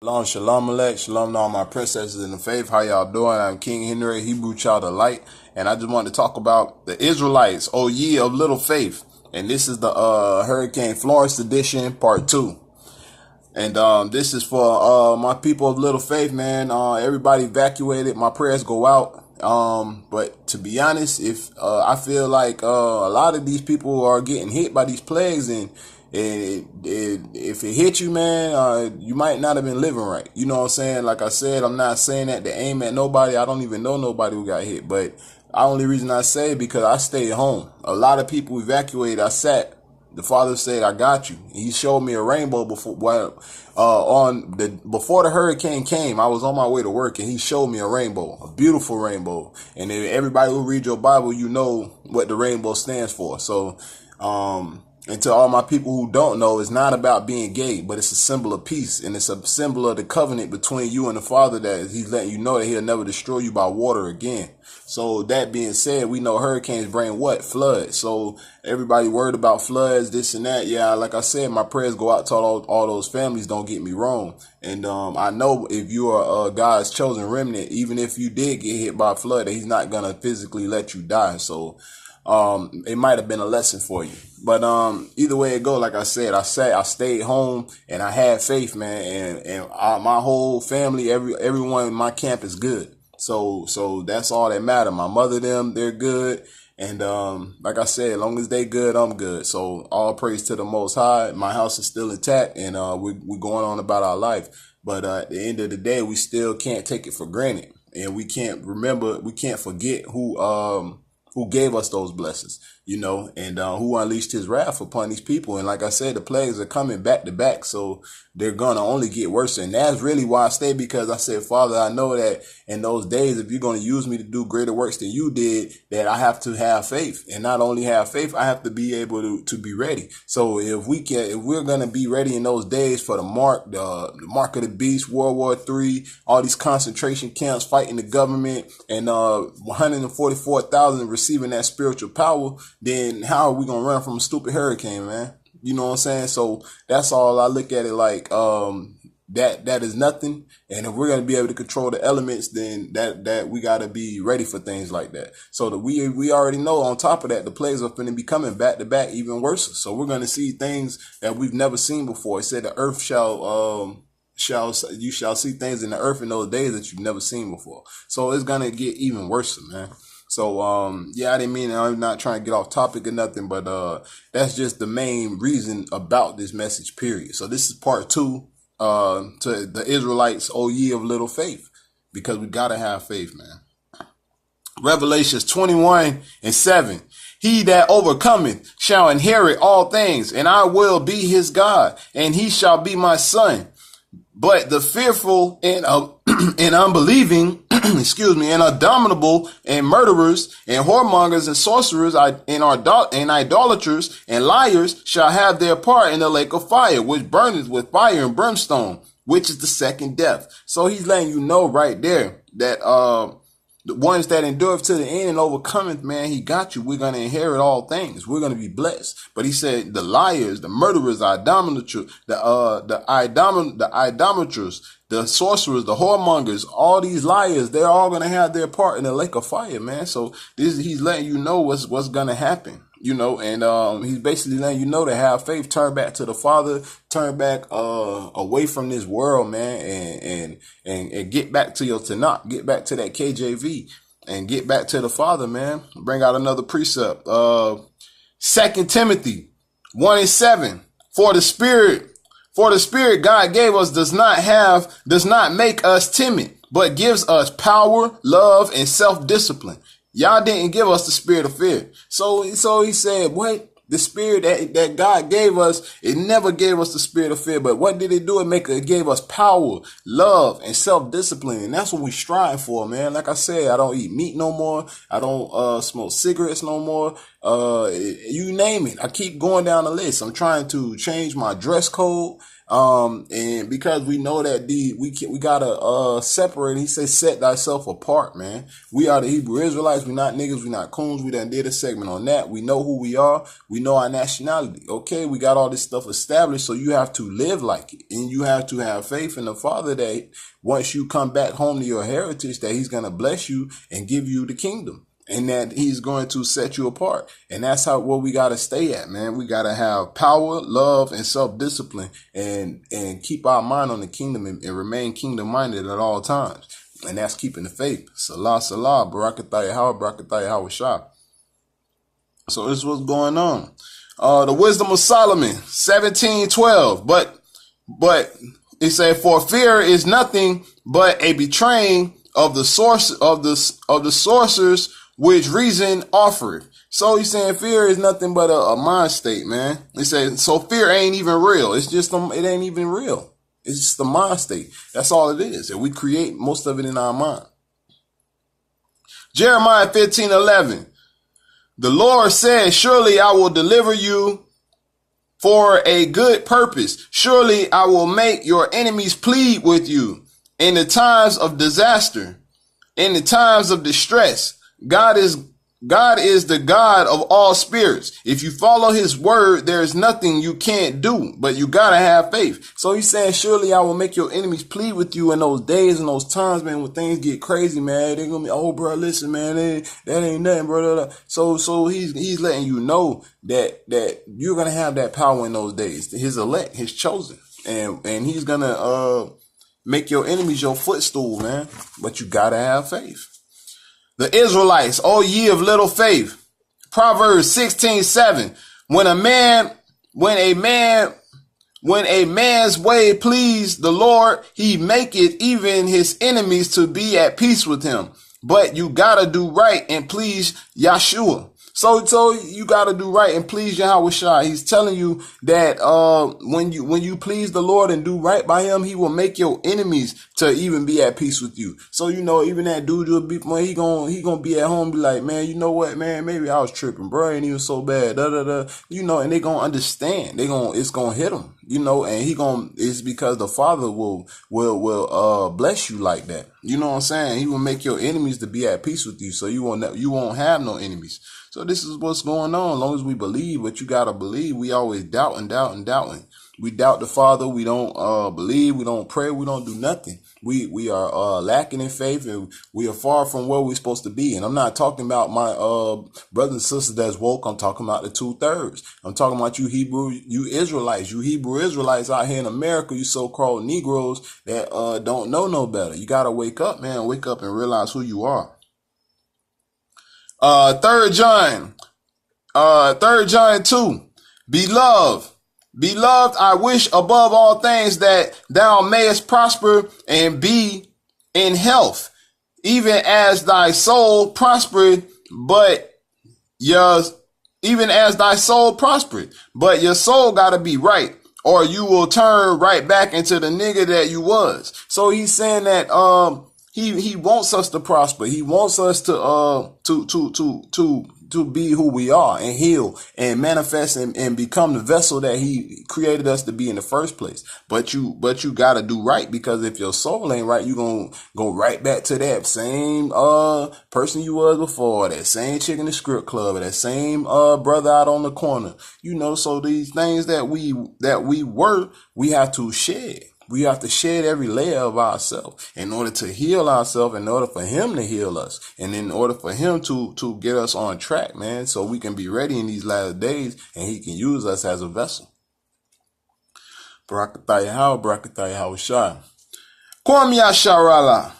Shalom, shalom, elect, shalom to all my princesses in the faith. How y'all doing? I'm King Henry, Hebrew child of light, and I just wanted to talk about the Israelites, O ye of little faith. And this is the Hurricane Florence edition, part 2. And this is for my people of little faith, man. Everybody evacuated. My prayers go out. But to be honest, if I feel like a lot of these people are getting hit by these plagues, and if it hit you, man, you might not have been living right. You know what I'm saying? Like I said, I'm not saying that to aim at nobody. I don't even know nobody who got hit, but the only reason I say it because I stayed home. A lot of people evacuated. I sat. The Father said, "I got you." He showed me a rainbow before before the hurricane came. I was on my way to work, and he showed me a rainbow, a beautiful rainbow. And if everybody who read your Bible, you know what the rainbow stands for. So, and to all my people who don't know, it's not about being gay, but it's a symbol of peace, and it's a symbol of the covenant between you and the Father, that he's letting you know that he'll never destroy you by water again. So that being said, we know hurricanes bring what? Floods. So everybody worried about floods, this and that. Yeah, like I said, my prayers go out to all those families, don't get me wrong. And I know if you are God's chosen remnant, even if you did get hit by a flood, that he's not going to physically let you die. So it might have been a lesson for you. But either way it go, like I said, I stayed home, and I had faith, man, and my whole family, everyone in my camp is good. So that's all that matter. My mother, they're good. And like I said, as long as they good, I'm good. So all praise to the Most High. My house is still intact, and we're going on about our life. But at the end of the day, we still can't take it for granted, and we can't forget who gave us those blessings, you know, and who unleashed his wrath upon these people. And like I said, the plagues are coming back to back, so they're going to only get worse. And that's really why I stayed, because I said, Father, I know that in those days, if you're going to use me to do greater works than you did, that I have to have faith. And not only have faith, I have to be able to be ready. So if we're going to be ready in those days for the mark of the beast, World War III, all these concentration camps fighting the government, and 144,000 receiving that spiritual power, then how are we going to run from a stupid hurricane, man? You know what I'm saying? So that's all. I look at it like that is nothing. And if we're going to be able to control the elements, then that we got to be ready for things like that. So that we already know, on top of that, the plagues are going to be coming back to back, even worse. So we're going to see things that we've never seen before. It said the earth you shall see things in the earth in those days that you've never seen before. So it's going to get even worse, man. So, yeah, I didn't mean, I'm not trying to get off topic or nothing, but, that's just the main reason about this message, period. So this is part 2, to the Israelites, O ye of little faith, because we gotta have faith, man. Revelations 21:7. He that overcometh shall inherit all things, and I will be his God, and he shall be my son. But the fearful and unbelieving, and abominable, and murderers, and whoremongers, and sorcerers, and idolaters, and liars shall have their part in the lake of fire, which burneth with fire and brimstone, which is the second death. So he's letting you know right there that the ones that endure to the end and overcometh, man, he got you. We're going to inherit all things. We're going to be blessed. But he said the liars, the murderers, the idolaters, the sorcerers, the whoremongers, all these liars, they're all going to have their part in the lake of fire, man. So he's letting you know what's going to happen. You know, and he's basically letting you know to have faith, turn back to the Father, turn back away from this world, man, and get back to your Tanakh, get back to that KJV, and get back to the Father, man. Bring out another precept. 2 Timothy 1:7. For the Spirit God gave us does not make us timid, but gives us power, love, and self-discipline. Y'all didn't give us the spirit of fear. So he said, what? The spirit that God gave us, it never gave us the spirit of fear. But what did it do? It gave us power, love, and self-discipline. And that's what we strive for, man. Like I said, I don't eat meat no more. I don't smoke cigarettes no more. You name it. I keep going down the list. I'm trying to change my dress code. And because we know that we gotta separate. He says, set thyself apart, man. We are the Hebrew Israelites. We're not niggas. We're not coons. We done did a segment on that. We know who we are. We know our nationality. Okay, we got all this stuff established. So you have to live like it, and you have to have faith in the Father that once you come back home to your heritage, that He's gonna bless you and give you the kingdom, and that He's going to set you apart. And that's where we got to stay at, man. We got to have power, love, and self-discipline, and keep our mind on the kingdom, and remain kingdom-minded at all times. And that's keeping the faith. Salah, Salah, Barakatah Yahweh, Barakatah Yahweh Shah. So this is what's going on. The wisdom of Solomon, 17:12. But it said, for fear is nothing but a betraying of the source of the sorcerers which reason offered. So he's saying fear is nothing but a mind state, man. He said, so fear ain't even real. It's just, it ain't even real. It's just the mind state. That's all it is. And we create most of it in our mind. Jeremiah 15:11. The Lord said, surely I will deliver you for a good purpose. Surely I will make your enemies plead with you in the times of disaster, in the times of distress. God is the God of all spirits. If you follow His word, there is nothing you can't do, but you gotta have faith. So He's saying, surely I will make your enemies plead with you in those days and those times, man, when things get crazy, man. They're gonna be, oh, bro, listen, man, that ain't nothing, bro. So he's letting you know that you're gonna have that power in those days. His elect, His chosen, and He's gonna make your enemies your footstool, man. But you gotta have faith. The Israelites, O ye of little faith. Proverbs 16:7. When a man's way please the Lord, He maketh even his enemies to be at peace with him. But you gotta do right and please Yahshua. So you gotta do right and please Yahweh Shai. He's telling you that when you please the Lord and do right by Him, He will make your enemies to even be at peace with you. So you know, even that dude will be, he gonna be at home, be like, man, you know what, man, maybe I was tripping, bro, ain't even so bad, you know, and they gonna understand. It's gonna hit them, you know, and it's because the Father will bless you like that. You know what I'm saying? He will make your enemies to be at peace with you, so you won't have no enemies. So this is what's going on. As long as we believe, but you gotta believe. We always doubting. We doubt the Father. We don't believe. We don't pray. We don't do nothing. We are lacking in faith, and we are far from where we're supposed to be. And I'm not talking about my brothers and sisters that's woke. I'm talking about the 2/3. I'm talking about you Hebrew Israelites out here in America, you so-called Negroes that don't know no better. You gotta wake up, man. Wake up and realize who you are. 3 John 2. Beloved, I wish above all things that thou mayest prosper and be in health, even as thy soul prospered, but your soul gotta be right, or you will turn right back into the nigga that you was. So he's saying that He wants us to prosper. He wants us to be who we are and heal and manifest and become the vessel that He created us to be in the first place. But you gotta do right, because if your soul ain't right, you gonna go right back to that same person you was before, that same chick in the script club, or that same brother out on the corner. You know, so these things that we have to shed. We have to shed every layer of ourselves in order to heal ourselves, in order for Him to heal us, and in order for Him to get us on track, man, so we can be ready in these last days and He can use us as a vessel. Barakatah Yahweh, Barakatah Yahweh Shai. Kwam Yasharala.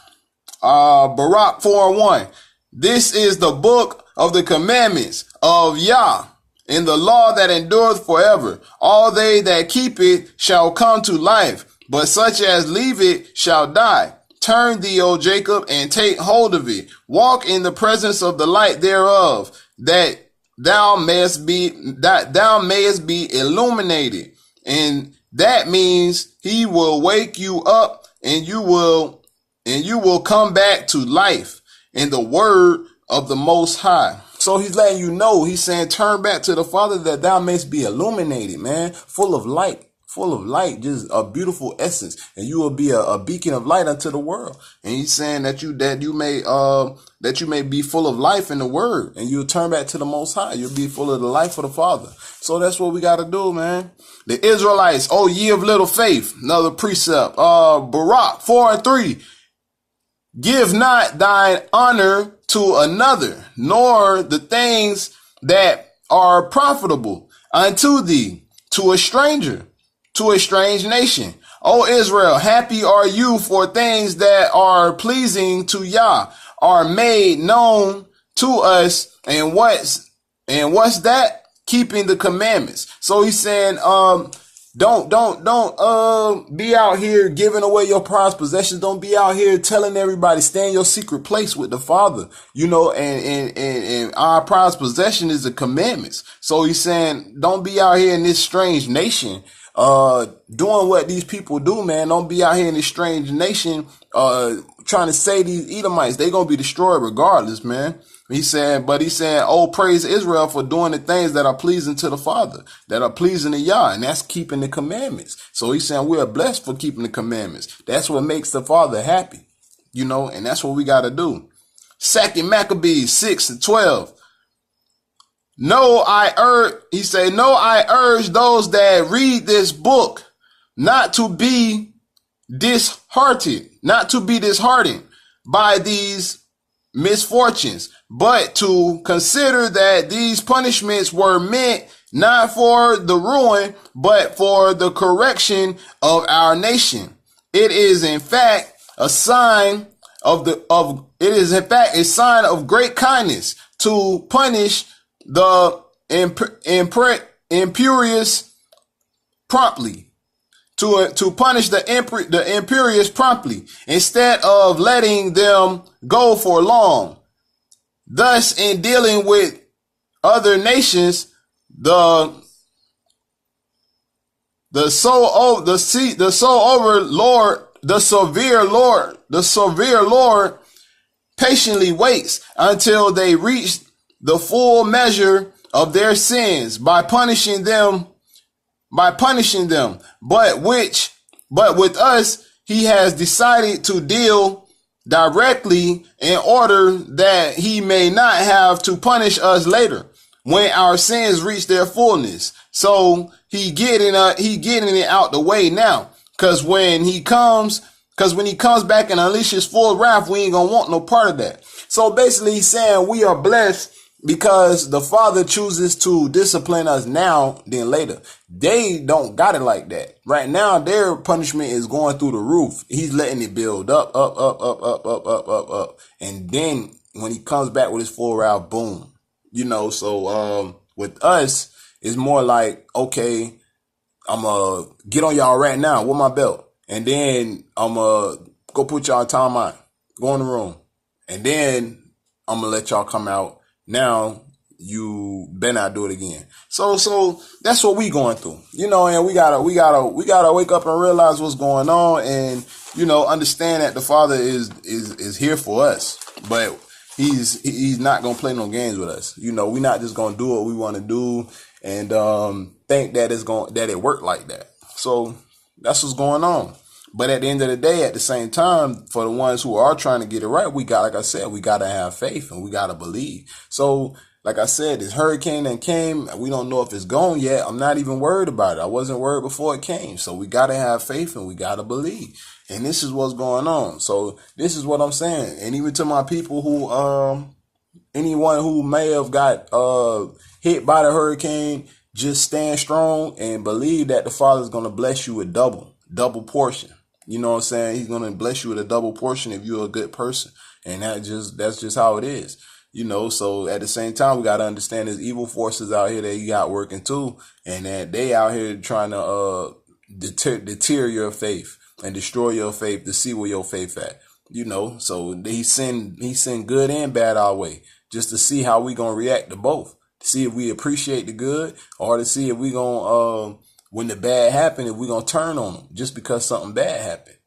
Barak 4:1. This is the book of the commandments of Yah, in the law that endureth forever. All they that keep it shall come to life, but such as leave it shall die. Turn thee, O Jacob, and take hold of it. Walk in the presence of the light thereof, that thou mayest be illuminated. And that means He will wake you up, and you will come back to life in the word of the Most High. So He's letting you know, He's saying, turn back to the Father, that thou mayest be illuminated, man, full of light, full of light, just a beautiful essence, and you will be a beacon of light unto the world. And he's saying that you may be full of life in the word, and you'll turn back to the Most High. You'll be full of the life of the Father. So that's what we got to do, man. The Israelites, oh ye of little faith, another precept. Barak 4:3. Give not thine honor to another, nor the things that are profitable unto thee, to a stranger, to a strange nation. O Israel, happy are you, for things that are pleasing to Yah are made known to us. And what's that? Keeping the commandments. So he's saying, don't be out here giving away your prized possessions. Don't be out here telling everybody, stay in your secret place with the Father, and our prized possession is the commandments. So he's saying, don't be out here in this strange nation, doing what these people do, man. Don't be out here in this strange nation, trying to say these Edomites, they gonna be destroyed regardless, man. He's saying, oh, praise Israel for doing the things that are pleasing to the Father, that are pleasing to Yah, and that's keeping the commandments. So he's saying we are blessed for keeping the commandments. That's what makes the Father happy, and that's what we got to do. 2 Maccabees 6:12. No, I urge those that read this book not to be disheartened by these misfortunes, but to consider that these punishments were meant not for the ruin, but for the correction of our nation. It is in fact a sign of great kindness to punish the imperious promptly. To punish the imperious promptly, instead of letting them go for long. Thus, in dealing with other nations, the severe Lord patiently waits until they reach the full measure of their sins by punishing them. But with us, he has decided to deal directly in order that he may not have to punish us later when our sins reach their fullness. So he getting it out the way now. Cause when he comes back and unleashes full wrath, we ain't gonna want no part of that. So basically he's saying we are blessed because the Father chooses to discipline us now than later. They don't got it like that. Right now, their punishment is going through the roof. He's letting it build up. And then when he comes back with his full wrath, boom. So with us, it's more like, okay, I'm going to get on y'all right now with my belt. And then I'm going to go put y'all in timeout. Go in the room. And then I'm going to let y'all come out. Now you better not do it again. So that's what we going through, and we gotta wake up and realize what's going on, and understand that the Father is here for us, but he's not gonna play no games with us. We're not just gonna do what we want to do and think that it worked like that. So that's what's going on. But at the end of the day, at the same time, for the ones who are trying to get it right, like I said, we got to have faith and we got to believe. So, like I said, this hurricane that came, we don't know if it's gone yet. I'm not even worried about it. I wasn't worried before it came. So we got to have faith and we got to believe. And this is what's going on. So this is what I'm saying. And even to my people who, anyone who may have got hit by the hurricane, just stand strong and believe that the Father's going to bless you with double portion. You know what I'm saying? He's going to bless you with a double portion if you're a good person. And that's just how it is. So at the same time, we got to understand there's evil forces out here that you got working too. And that they out here trying to deter your faith and destroy your faith to see where your faith at. So he send good and bad our way just to see how we going to react to both. To see if we appreciate the good or to see if we going to, when the bad happen, if we're going to turn on them just because something bad happened,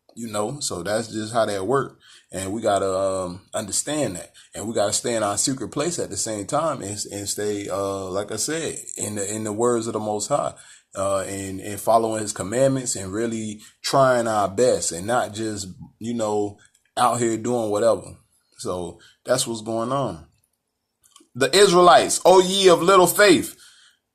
so that's just how that works. And we got to understand that. And we got to stay in our secret place at the same time and stay, like I said, in the words of the Most High. and following his commandments and really trying our best and not just, out here doing whatever. So that's what's going on. The Israelites, O ye of little faith,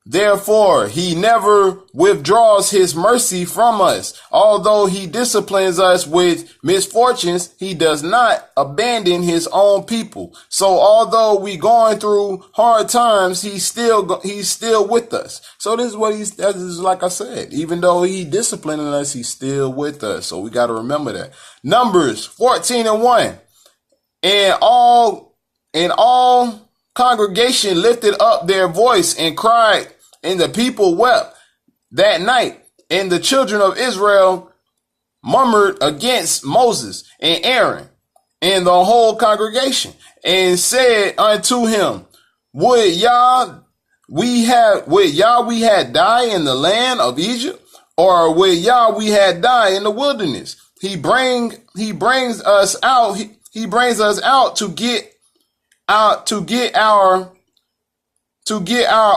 therefore he never withdraws his mercy from us. Although he disciplines us with misfortunes, he does not abandon his own people. So although we going through hard times, he's still with us. So this is like I said, even though he disciplining us, he's still with us. So we got to remember that. Numbers 14:1. And all congregation lifted up their voice and cried, and the people wept that night. And the children of Israel murmured against Moses and Aaron and the whole congregation, and said unto him, Would Yah we had died in the land of Egypt, or would Yah we had died in the wilderness? He brings us out. He brings us out to get our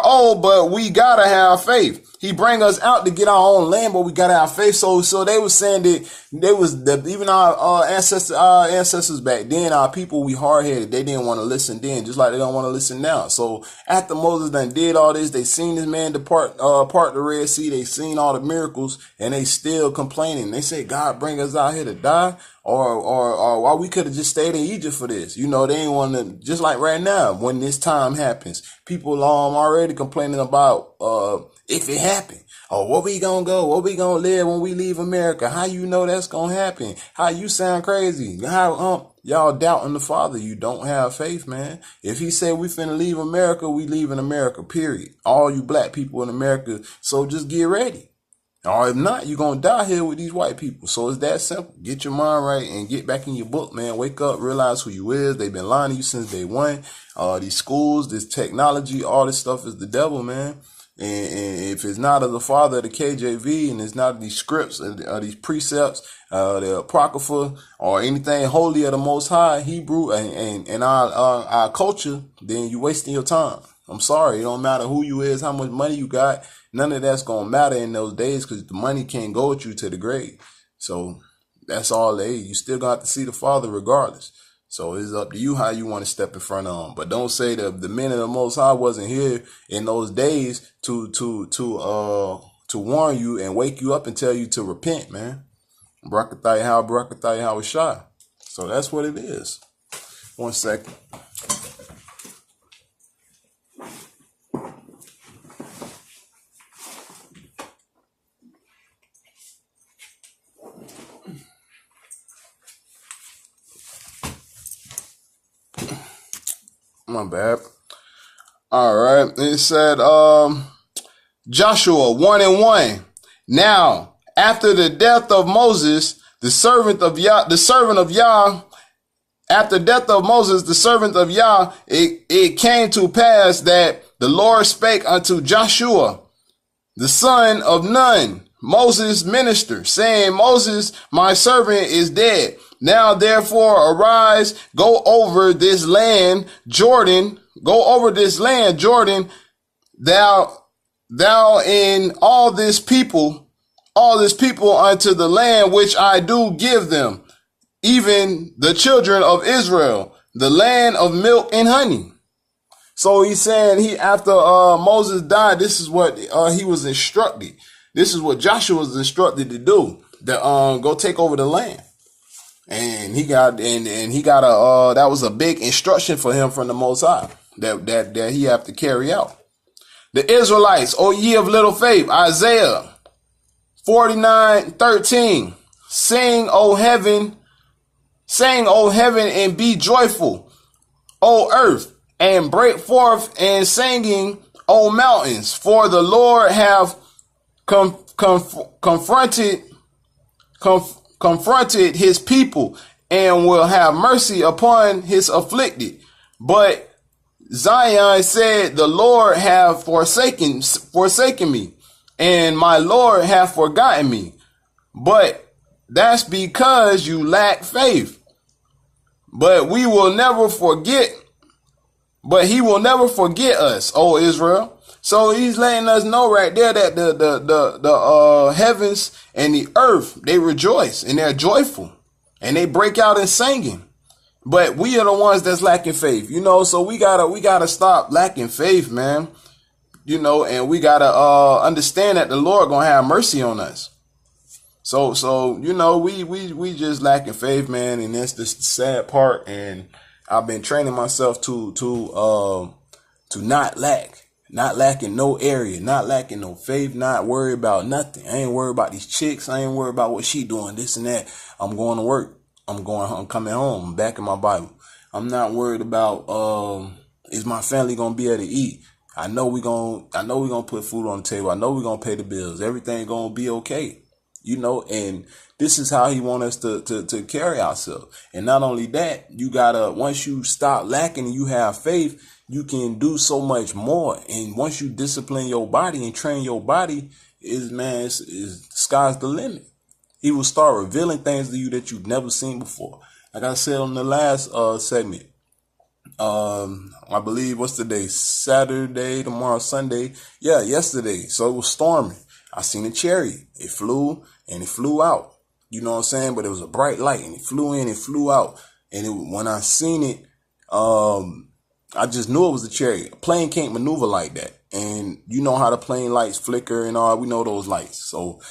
own, but we gotta have faith. He bring us out to get our own land, but we gotta have faith. So they were saying that even our ancestors back then, our people, we hard headed. They didn't want to listen then, just like they don't want to listen now. So after Moses done did all this, they seen this man part the Red Sea. They seen all the miracles, and they still complaining. They say, God bring us out here to die, or why we could have just stayed in Egypt for this. They ain't want to. Just like right now, when this time happens, people already complaining about if it happened. Oh, where we gonna go? Where we gonna live when we leave America? How you know that's gonna happen? How you sound crazy? How y'all doubting the Father? You don't have faith, man. If he said we finna leave America, we leave in America, period. All you black people in America, so just get ready. Or if not, you're gonna die here with these white people. So it's that simple. Get your mind right and get back in your book, man. Wake up, realize who you is. They've been lying to you since day one. These schools, this technology, all this stuff is the devil, man. And if it's not of the Father of the KJV, and it's not of these scripts or these precepts, the Apocrypha, or anything holy of the Most High, Hebrew, and our culture, then you wasting your time. I'm sorry. It don't matter who you is, how much money you got. None of that's going to matter in those days, because the money can't go with you to the grave. So that's all you still got to see the Father regardless. So it's up to you how you want to step in front of him. But don't say that the men of the Most High wasn't here in those days to warn you and wake you up and tell you to repent, man. Barakatah how Shah. So that's what it is. 1 second. My bad. All right. It said, Joshua 1:1. Now, after the death of Moses, the servant of Yah, after death of Moses, the servant of Yah, it came to pass that the Lord spake unto Joshua, the son of Nun, Moses' minister, saying, Moses, my servant, is dead. Now therefore arise, go over this land Jordan, thou and all this people unto the land which I do give them, even the children of Israel, the land of milk and honey. So he's saying after Moses died, this is what he was instructed. This is what Joshua was instructed to do, to go take over the land. And he got that was a big instruction for him from the Most High that he have to carry out. The Israelites, O ye of little faith, Isaiah 49:13. Sing, O heaven, and be joyful, O earth, and break forth in singing, O mountains, for the Lord have confronted his people, and will have mercy upon his afflicted. But Zion said, the Lord have forsaken me, and my Lord have forgotten me. But that's because you lack faith. But he will never forget us, O Israel. So he's letting us know right there that the heavens and the earth, they rejoice and they're joyful and they break out in singing. But we are the ones that's lacking faith, so we gotta stop lacking faith, man. And we gotta understand that the Lord gonna have mercy on us. So we just lacking faith, man, and that's just the sad part. And I've been training myself to not lack in no area, not lacking no faith, not worry about nothing. I ain't worried about these chicks. I ain't worried about what she doing, this and that. I'm going to work. I'm coming home. I'm back in my Bible. I'm not worried about is my family gonna be able to eat. I know we gonna put food on the table. I know we gonna pay the bills. Everything gonna be okay. And this is how he wants us to carry ourselves. And not only that, you gotta, once you stop lacking and you have faith, you can do so much more. And once you discipline your body and train your body, sky's the limit. He will start revealing things to you that you've never seen before. Like I said on the last segment, I believe, what's the day? Saturday, tomorrow, Sunday. Yeah, yesterday. So it was storming. I seen a chariot. It flew and it flew out. You know what I'm saying? But it was a bright light and it flew in and flew out. And when I seen it, I just knew it was a chariot. A plane can't maneuver like that. And you know how the plane lights flicker and all. We know those lights. So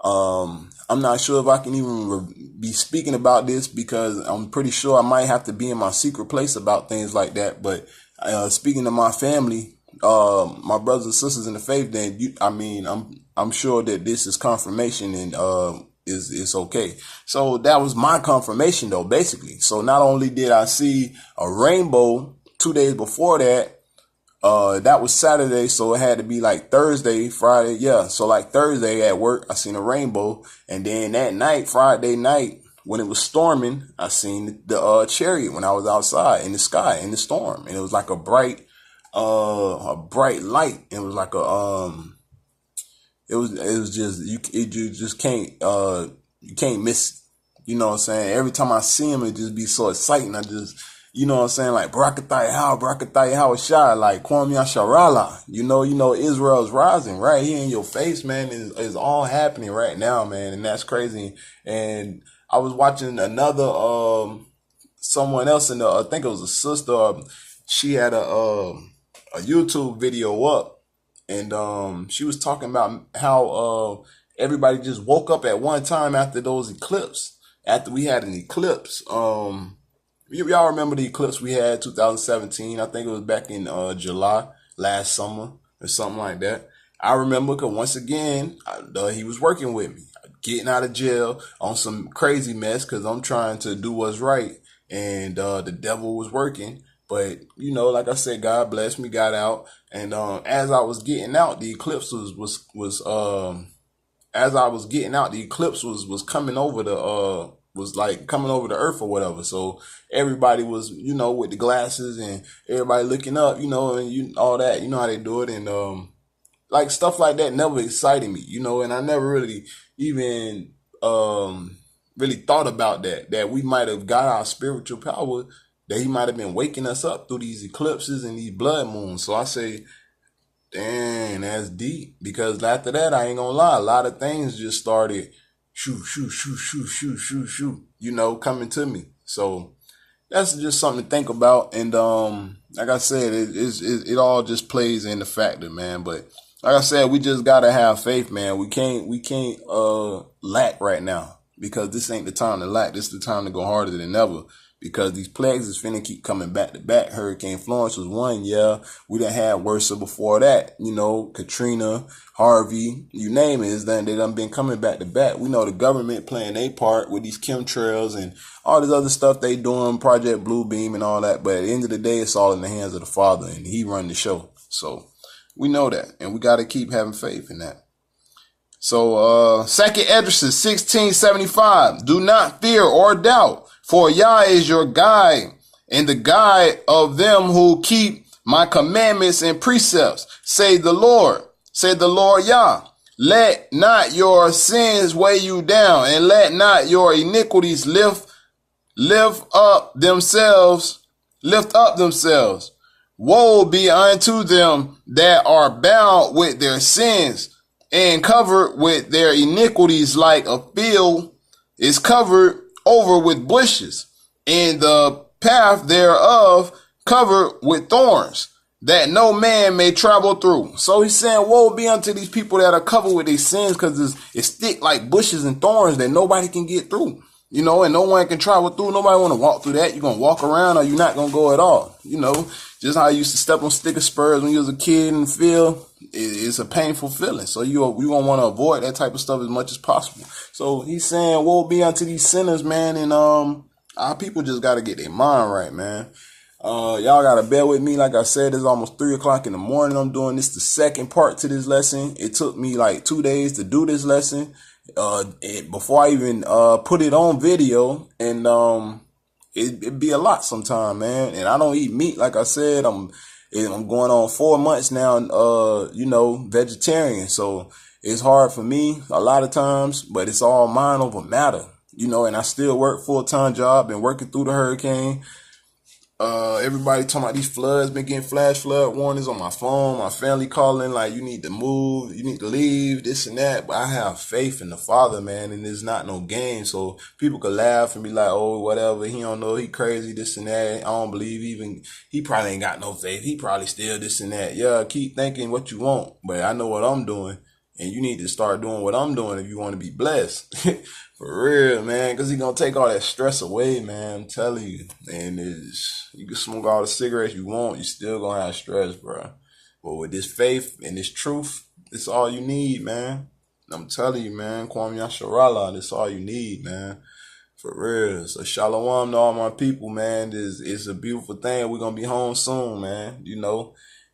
I'm not sure if I can even be speaking about this, because I'm pretty sure I might have to be in my secret place about things like that. But speaking to my family, my brothers and sisters in the faith, then I'm sure that this is confirmation and is okay. So that was my confirmation though, basically. So not only did I see a rainbow 2 days before that, that was Saturday, so it had to be like Thursday, Friday. Yeah, so like Thursday at work, I seen a rainbow. And then that night, Friday night, when it was storming, I seen the chariot when I was outside in the sky, in the storm. And it was like a bright light. It was like it was just, you just can't, you can't miss it. You know what I'm saying? Every time I see him, it just be so exciting. I just, you know what I'm saying? Like, Barakataya how Shai, like, Kwame Asharala. You know, Israel's rising right here in your face, man. Is all happening right now, man. And that's crazy. And I was watching another, someone else I think it was a sister. She had a YouTube video up, and she was talking about how everybody just woke up at one time after those eclipses. After we had an eclipse, y'all remember the eclipse we had 2017? I think it was back in July last summer or something like that. I remember because once again, he was working with me, getting out of jail on some crazy mess because I'm trying to do what's right, and the devil was working. But like I said, God blessed me, got out, and as I was getting out, the eclipse was coming over was like coming over the earth or whatever. So everybody was, with the glasses and everybody looking up, and all that, how they do it. And, like stuff like that never excited me, and I never really even, really thought about that we might have got our spiritual power, that he might have been waking us up through these eclipses and these blood moons. So I say, dang, that's deep, because after that, I ain't gonna lie, a lot of things just started shoo, coming to me. So that's just something to think about. And like I said, it all just plays in the factor, man. But like I said, we just gotta have faith, man. We can't lack right now, because this ain't the time to lack. This is the time to go harder than ever, because these plagues is finna keep coming back to back. Hurricane Florence was one, yeah. We done had worse before that, Katrina, Harvey, you name it. They done been coming back to back. We know the government playing their part with these chemtrails and all this other stuff they doing, Project Blue Beam and all that. But at the end of the day, it's all in the hands of the Father, and he run the show. So we know that, and we got to keep having faith in that. So 2 Esdras 16:75, do not fear or doubt, for Yah is your guide and the guide of them who keep my commandments and precepts, say the Lord Yah. Let not your sins weigh you down, and let not your iniquities lift up themselves. Woe be unto them that are bound with their sins and covered with their iniquities, like a field is covered over with bushes, and the path thereof covered with thorns, that no man may travel through. So he's saying, woe be unto these people that are covered with their sins, because it's thick like bushes and thorns that nobody can get through. And no one can travel through. Nobody want to walk through that. You're going to walk around, or you're not going to go at all. Just how I used to step on stick of spurs when you was a kid in the field. It's a painful feeling. So we going to want to avoid that type of stuff as much as possible. So he's saying, woe be unto these sinners, man. And our people just got to get their mind right, man. Y'all got to bear with me. Like I said, it's almost 3 o'clock in the morning. I'm doing this the second part to this lesson. It took me like 2 days to do this lesson. Before I even put it on video, and it'd be a lot sometime, man. And I don't eat meat, like I said. I'm going on 4 months now, vegetarian. So it's hard for me a lot of times, but it's all mind over matter, and I still work full-time job, been working through the hurricane. Everybody talking about these floods, been getting flash flood warnings on my phone, my family calling like, you need to move, you need to leave, this and that. But I have faith in the Father, man, and it's not no game. So people could laugh and be like, oh, whatever, he don't know, he crazy, this and that. I don't believe he probably ain't got no faith. He probably still this and that. Yeah, keep thinking what you want, but I know what I'm doing. And you need to start doing what I'm doing if you want to be blessed. For real, man. Because he's going to take all that stress away, man. I'm telling you. And you can smoke all the cigarettes you want. You still going to have stress, bro. But with this faith and this truth, it's all you need, man. I'm telling you, man. Kwame Yasharala, that's all you need, man. For real. So shalom to all my people, man. It's a beautiful thing. We're going to be home soon, man.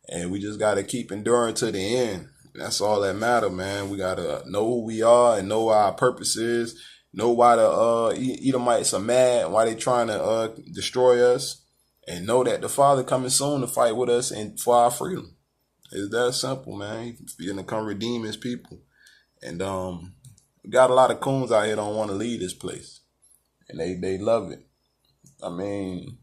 And we just got to keep enduring to the end. That's all that matter, man. We gotta know who we are and know what our purpose is. Know why the Edomites are mad, why they trying to destroy us, and know that the Father coming soon to fight with us and for our freedom. It's that simple, man. He's gonna come redeem his people. And we got a lot of coons out here don't want to leave this place, and they love it. I mean,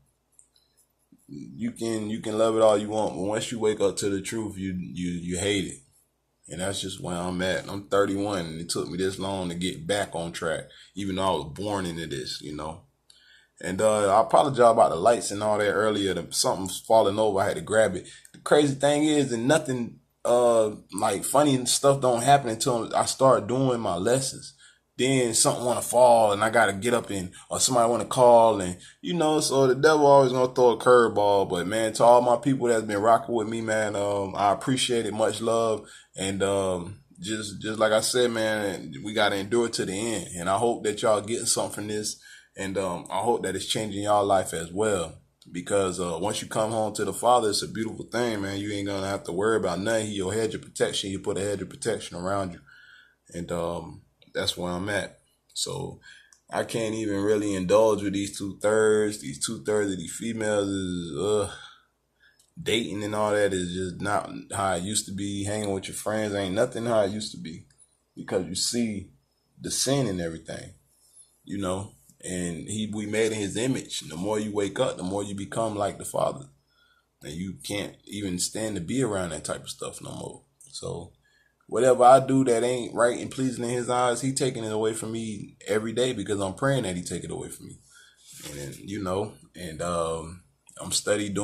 you can love it all you want, but once you wake up to the truth, you hate it. And that's just where I'm at. I'm 31, and it took me this long to get back on track, even though I was born into this, And I apologize about the lights and all that earlier. Something's falling over. I had to grab it. The crazy thing is that nothing like funny stuff don't happen until I start doing my lessons. Then something want to fall, and I got to get up or somebody want to call, and so the devil always going to throw a curveball. But man, to all my people that's been rocking with me, man, I appreciate it. Much love. And just like I said, man, we got to endure to the end. And I hope that y'all getting something from this. And I hope that it's changing y'all life as well. Because once you come home to the Father, it's a beautiful thing, man. You ain't going to have to worry about nothing. He'll hedge of protection. You put a hedge of protection around you. And that's where I'm at. So I can't even really indulge with these 2/3. These 2/3 of these females is dating and all that is just not how it used to be. Hanging with your friends ain't nothing how it used to be, because you see the sin and everything, and we made in his image. And the more you wake up, the more you become like the Father, and you can't even stand to be around that type of stuff no more. So whatever I do that ain't right and pleasing in his eyes, he taking it away from me every day, because I'm praying that he take it away from me. And I'm steady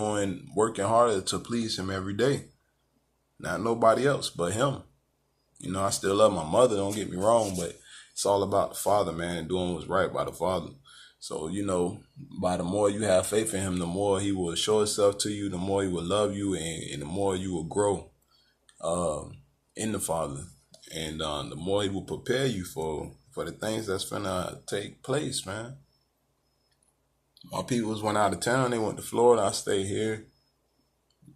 working harder to please him every day. Not nobody else but him. I still love my mother, don't get me wrong, but it's all about the Father, man, and doing what's right by the Father. So, by the more you have faith in him, the more he will show himself to you, the more he will love you, and the more you will grow in the Father. And the more he will prepare you for the things that's finna take place, man. My peoples went out of town. They went to Florida. I stayed here,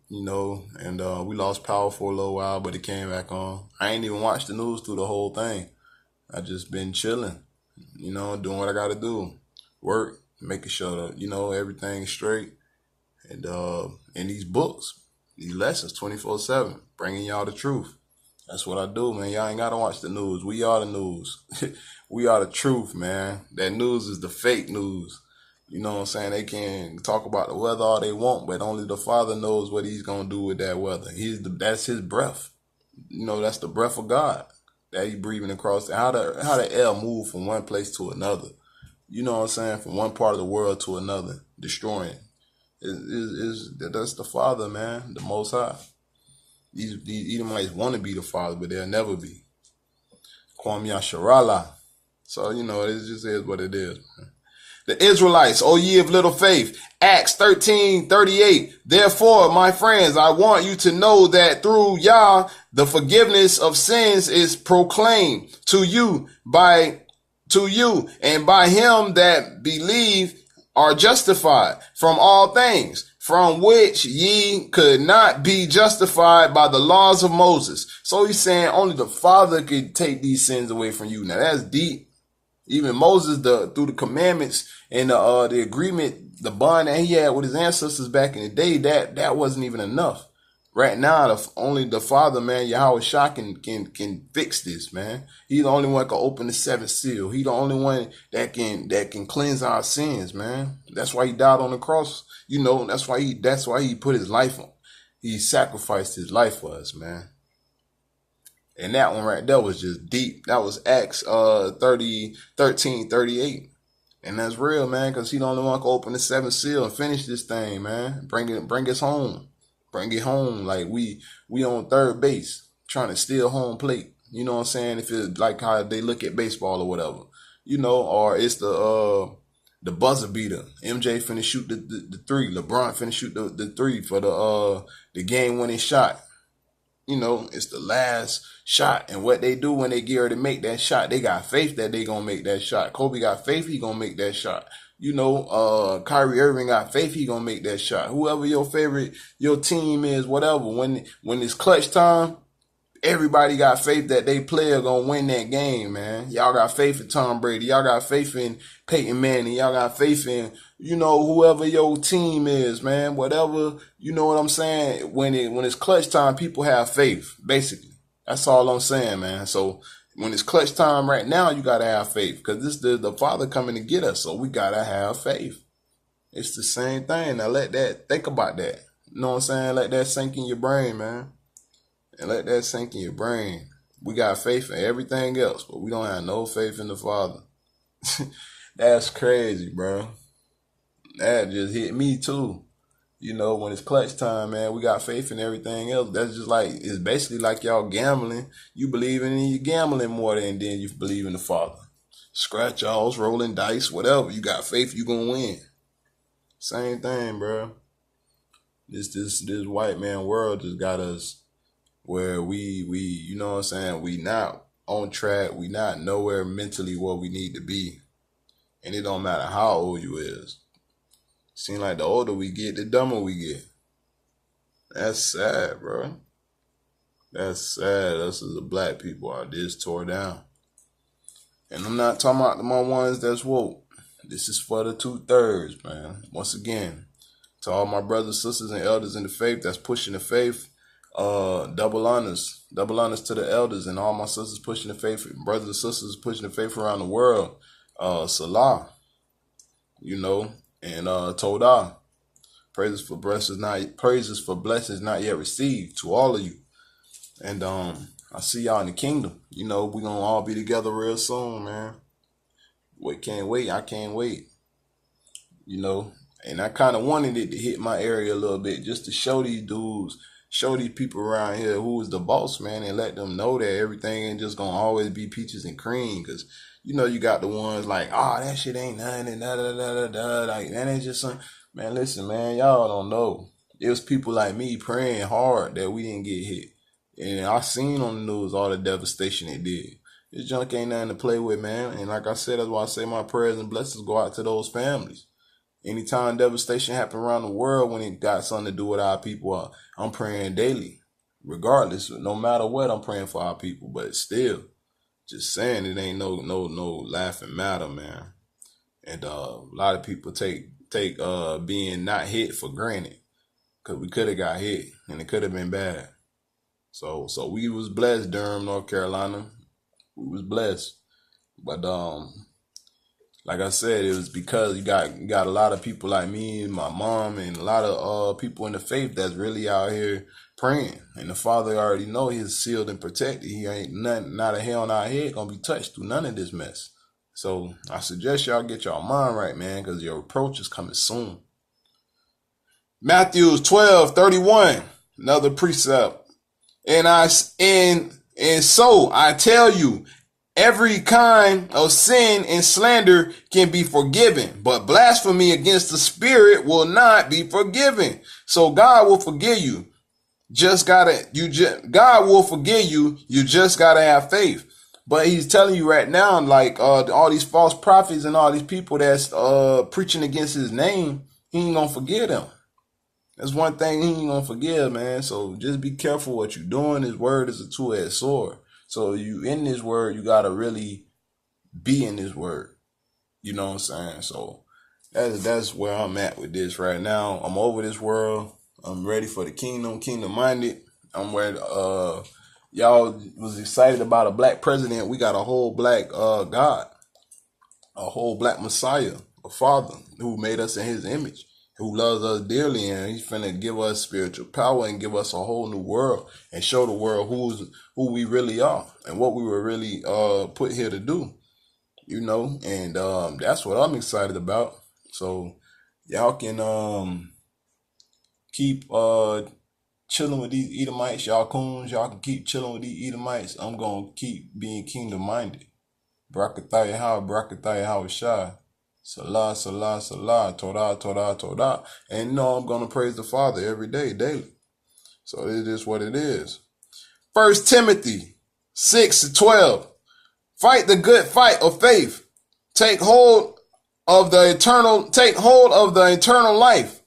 and we lost power for a little while, but it came back on. I ain't even watched the news through the whole thing. I just been chilling, doing what I got to do. Work, making sure that, everything's straight. And in these books, these lessons 24/7, bringing y'all the truth. That's what I do, man. Y'all ain't got to watch the news. We are the news. We are the truth, man. That news is the fake news. You know what I'm saying? They can talk about the weather all they want, but only the Father knows what he's going to do with that weather. That's his breath. You know, that's the breath of God that he breathing across. How the air move from one place to another. You know what I'm saying? From one part of the world to another, destroying. That's the Father, man, the Most High. These Edomites want to be the Father, but they'll never be. Kwam Yasharala. So, you know, it just is what it is, man. The Israelites, O ye of little faith, Acts 13:38. Therefore, my friends, I want you to know that through Yah, the forgiveness of sins is proclaimed to you, and by him that believe are justified from all things, from which ye could not be justified by the laws of Moses. So he's saying only the Father could take these sins away from you. Now that's deep. Even Moses, through the commandments and the agreement, the bond that he had with his ancestors back in the day, that wasn't even enough. Right now, only the Father, man, Yahweh Shah can fix this, man. He's the only one that can open the seventh seal. He's the only one that can cleanse our sins, man. That's why he died on the cross. You know, that's why he put his life on. He sacrificed his life for us, man. And that one right there was just deep. That was Acts 13:38. And that's real, man, because he the only one can open the seventh seal and finish this thing, man. Bring us home. Bring it home. Like we on third base trying to steal home plate. You know what I'm saying? If it's like how they look at baseball or whatever. You know, or it's the buzzer beater. MJ finna shoot the three. LeBron finna shoot the three for the game winning shot. You know, it's the last shot. And what they do when they get ready to make that shot, they got faith that they gonna make that shot. Kobe got faith he gonna make that shot. You know, Kyrie Irving got faith he gonna make that shot. Whoever your team is, whatever. When it's clutch time, everybody got faith that they player gonna win that game, man. Y'all got faith in Tom Brady. Y'all got faith in Peyton Manning. Y'all got faith in, you know, whoever your team is, man. Whatever, you know what I'm saying? When it's clutch time, people have faith, basically. That's all I'm saying, man. So when it's clutch time right now, you gotta have faith. Because this is the Father coming to get us. So we gotta have faith. It's the same thing. Now think about that. You know what I'm saying? Let that sink in your brain, man. And let that sink in your brain. We got faith in everything else, but we don't have no faith in the Father. That's crazy, bro. That just hit me too. You know, when it's clutch time, man, we got faith in everything else. That's just like, it's basically like y'all gambling. You believing in your gambling more than you believe in the Father. Scratch offs, rolling dice, whatever. You got faith, you gonna win. Same thing, bro. This white man world just got us where we you know what I'm saying, we not on track, we not nowhere mentally where we need to be. And it don't matter how old you is. Seem like the older we get, the dumber we get. That's sad, bro. That's sad. Us as a black people are this tore down. And I'm not talking about my ones that's woke. This is for the 2/3, man. Once again, to all my brothers, sisters, and elders in the faith that's pushing the faith, double honors to the elders and all my sisters pushing the faith, brothers and sisters pushing the faith around the world. Salah, you know, and Todah. Praises for blessings not yet received to all of you. And I see y'all in the kingdom. You know, we're gonna all be together real soon, man. Can't wait. I can't wait. You know, and I kind of wanted it to hit my area a little bit just to show these dudes, show these people around here who is the boss, man, and let them know that everything ain't just gonna always be peaches and cream. Because, you know, you got the ones like, oh, that shit ain't nothing, and da-da-da-da-da, like, that ain't just some, man, listen, man, y'all don't know. It was people like me praying hard that we didn't get hit. And I seen on the news all the devastation it did. This junk ain't nothing to play with, man. And like I said, that's why I say my prayers and blessings go out to those families. Anytime devastation happen around the world when it got something to do with our people, I'm praying daily. Regardless, no matter what, I'm praying for our people. But still, just saying, it ain't no laughing matter, man. And a lot of people take being not hit for granted. Because we could have got hit, and it could have been bad. So we was blessed, Durham, North Carolina. We was blessed. But Like I said, it was because you got a lot of people like me and my mom and a lot of people in the faith that's really out here praying. And the Father already know He's sealed and protected. He ain't nothing, not a hair on our head gonna be touched through none of this mess. So I suggest y'all get y'all mind right, man, because your approach is coming soon. Matthew 12:31, another precept. And so I tell you, every kind of sin and slander can be forgiven, but blasphemy against the Spirit will not be forgiven. So God will forgive you. God will forgive you. You just gotta have faith. But He's telling you right now, like all these false prophets and all these people that's preaching against His name, He ain't gonna forgive them. That's one thing He ain't gonna forgive, man. So just be careful what you're doing. His word is a two-edged sword. So you in this word, you gotta really be in this word. You know what I'm saying? So that's where I'm at with this right now. I'm over this world. I'm ready for the kingdom minded. I'm ready. Y'all was excited about a black president. We got a whole black God, a whole black Messiah, a Father who made us in His image, who loves us dearly, and He's finna give us spiritual power and give us a whole new world and show the world who we really are and what we were really put here to do, you know. And that's what I'm excited about. So y'all can keep chilling with these Edomites, y'all coons. Y'all can keep chilling with these Edomites. I'm gonna keep being kingdom minded. Barakataya Hawashai. Salah, Salah, Salah, Torah, Torah, Torah. And I'm going to praise the Father every day, daily. So it is what it is. 1 Timothy 6:12. Fight the good fight of faith. Take hold of the eternal life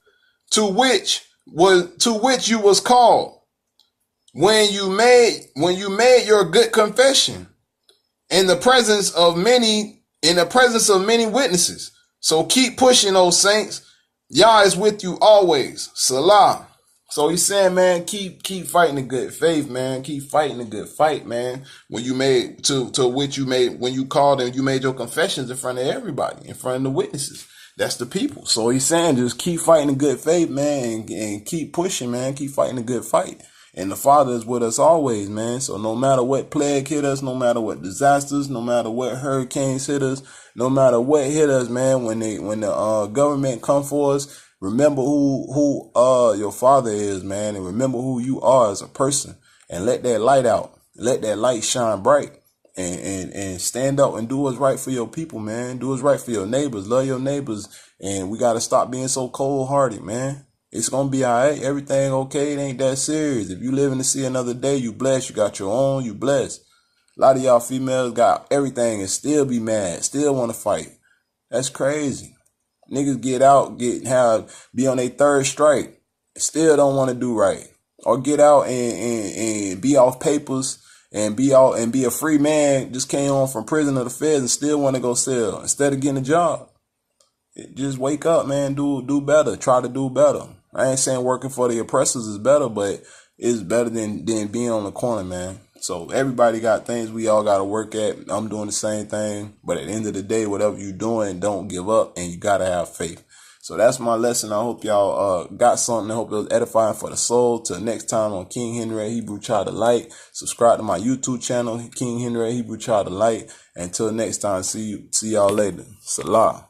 to which you was called when you made your good confession in the presence of many witnesses. So keep pushing, those saints. Yah is with you always. Salah. So He's saying, man, keep fighting the good faith, man. Keep fighting the good fight, man. When you made when you called and you made your confessions in front of everybody, in front of the witnesses. That's the people. So He's saying, just keep fighting the good faith, man, and keep pushing, man. Keep fighting the good fight. And the Father is with us always, man. So no matter what plague hit us, no matter what disasters, no matter what hurricanes hit us, no matter what hit us, man, when the government come for us, remember who your Father is, man, and remember who you are as a person, and let that light out. Let that light shine bright, and stand up and do what's right for your people, man. Do what's right for your neighbors. Love your neighbors, and we got to stop being so cold-hearted, man. It's going to be all right. Everything okay. It ain't that serious. If you living to see another day, you blessed. You got your own. You blessed. A lot of y'all females got everything and still be mad. Still want to fight. That's crazy. Niggas get out, be on their third strike. Still don't want to do right. Or get out and be off papers and be a free man. Just came home from prison or the feds and still want to go sell instead of getting a job. Just wake up, man. Do better. Try to do better. I ain't saying working for the oppressors is better, but it's better than being on the corner, man. So everybody got things we all got to work at. I'm doing the same thing. But at the end of the day, whatever you're doing, don't give up, and you got to have faith. So that's my lesson. I hope y'all got something. I hope it was edifying for the soul. Till next time on King Henry, Hebrew Child of Light. Subscribe to my YouTube channel, King Henry, Hebrew Child of Light. Until next time, see y'all later. Salah.